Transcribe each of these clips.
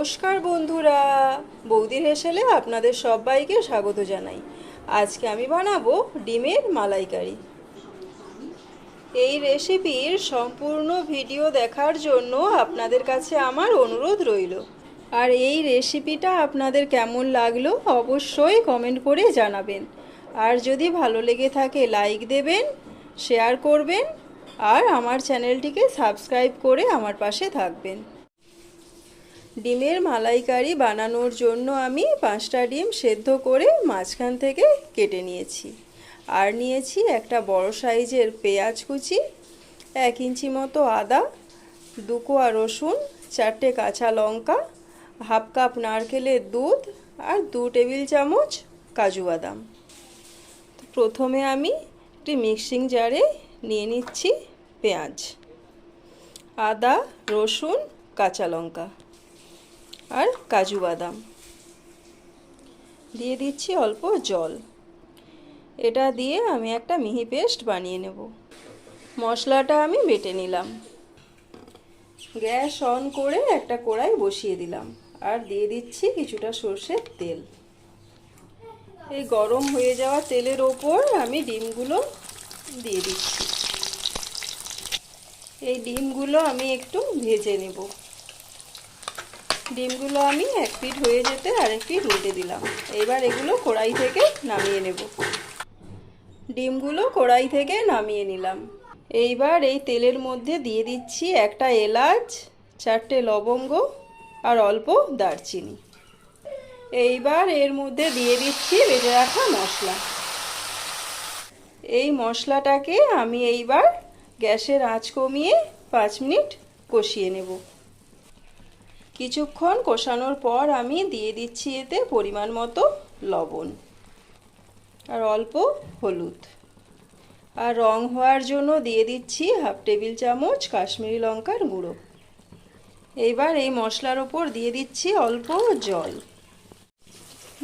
নমস্কার বন্ধুরা, বৌদির হেসেলে আপনাদের সবাইকে স্বাগত জানাই। আজকে আমি বানাবো ডিমের মালাইকারি। এই রেসিপির সম্পূর্ণ ভিডিও দেখার জন্য আপনাদের কাছে আমার অনুরোধ রইল। আর এই রেসিপিটা আপনাদের কেমন লাগলো অবশ্যই কমেন্ট করে জানাবেন। আর যদি ভালো লেগে থাকে লাইক দেবেন, শেয়ার করবেন আর আমার চ্যানেলটিকে সাবস্ক্রাইব করে আমার পাশে থাকবেন। ডিমের মালাইকারি বানানোর জন্য আমি 5টা ডিম সেদ্ধ করে মাঝখান থেকে কেটে নিয়েছি। আর নিয়েছি একটা বড় সাইজের পেঁয়াজ কুচি, 1 ইঞ্চি মতো আদা, 2 কোয়া রসুন, 4টে কাঁচা লঙ্কা, হাফ কাপ নারকেলের দুধ আর 2 টেবিল চামচ কাজু বাদাম। প্রথমে আমি একটি মিক্সিং জারে নিয়ে নিচ্ছি পেঁয়াজ, আদা, রসুন, কাঁচা লঙ্কা আর কাজু বাদাম। দিয়ে দিচ্ছি অল্প জল। এটা দিয়ে আমি একটা মিহি পেস্ট বানিয়ে নেব। মশলাটা আমি বেটে নিলাম। গ্যাস অন করে একটা কড়াই বসিয়ে দিলাম আর দিয়ে দিচ্ছি কিছুটা সর্ষের তেল। এই গরম হয়ে যাওয়া তেলের ওপর আমি ডিমগুলো দিয়ে দিচ্ছি। এই ডিমগুলো আমি একটু ভেজে নেব। ডিমগুলো আমি এক পিঠ হয়ে যেতে আরেক পিঠ উল্টে দিলাম। এবার এগুলো কড়াই থেকে নামিয়ে নেব। ডিমগুলো কড়াই থেকে নামিয়ে নিলাম। এইবার এই তেলের মধ্যে দিয়ে দিচ্ছি একটা এলাচ, 4টে লবঙ্গ আর অল্প দারচিনি। এইবার এর মধ্যে দিয়ে দিচ্ছি বেটে রাখা মশলা। এই মশলাটাকে আমি এইবার গ্যাসের আঁচ কমিয়ে 5 মিনিট কষিয়ে নেব। কিছুক্ষণ কষানোর পর আমি দিয়ে দিচ্ছি এতে পরিমাণ মতো লবণ আর অল্প হলুদ। আর রং হওয়ার জন্য দিয়ে দিচ্ছি হাফ টেবিল চামচ কাশ্মীরি লঙ্কার গুঁড়ো। এইবার এই মশলার ওপর দিয়ে দিচ্ছি অল্প জল।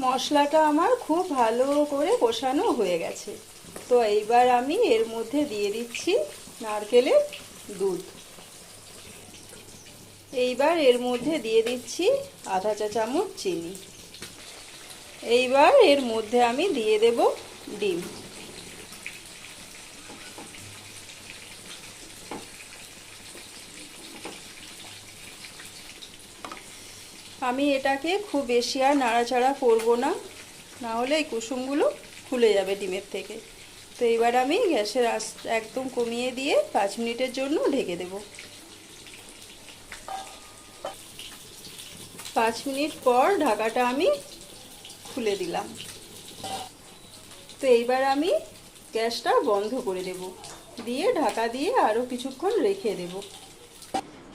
মশলাটা আমার খুব ভালো করে কষানো হয়ে গেছে। তো এইবার আমি এর মধ্যে দিয়ে দিচ্ছি নারকেলের দুধ। এইবার এর মধ্যে দিয়ে দিচ্ছি আধা চা চামচ চিনি। এইবার এর মধ্যে আমি দিয়ে দেব ডিম। আমি এটাকে খুব বেশি আর নাড়াচাড়া করব না, না হলে এই কুসুমগুলো খুলে যাবে ডিমের থেকে। তো এইবার আমি গ্যাসের আঁচ একদম কমিয়ে দিয়ে 5 মিনিটের জন্য ঢেকে দেব। 5 মিনিট পর ঢাকাটা আমি খুলে দিলাম। তো এইবার আমি গ্যাসটা বন্ধ করে দেব, দিয়ে ঢাকা দিয়ে আরও কিছুক্ষণ রেখে দেব।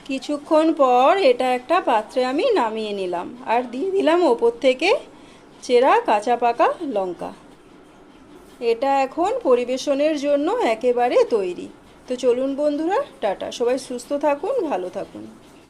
কিছুক্ষণ পর এটা একটা পাত্রে আমি নামিয়ে নিলাম আর দিয়ে দিলাম ওপর থেকে চেরা কাঁচা পাকা লঙ্কা। এটা এখন পরিবেশনের জন্য একেবারে তৈরি। তো চলুন বন্ধুরা, টাটা। সবাই সুস্থ থাকুন, ভালো থাকুন।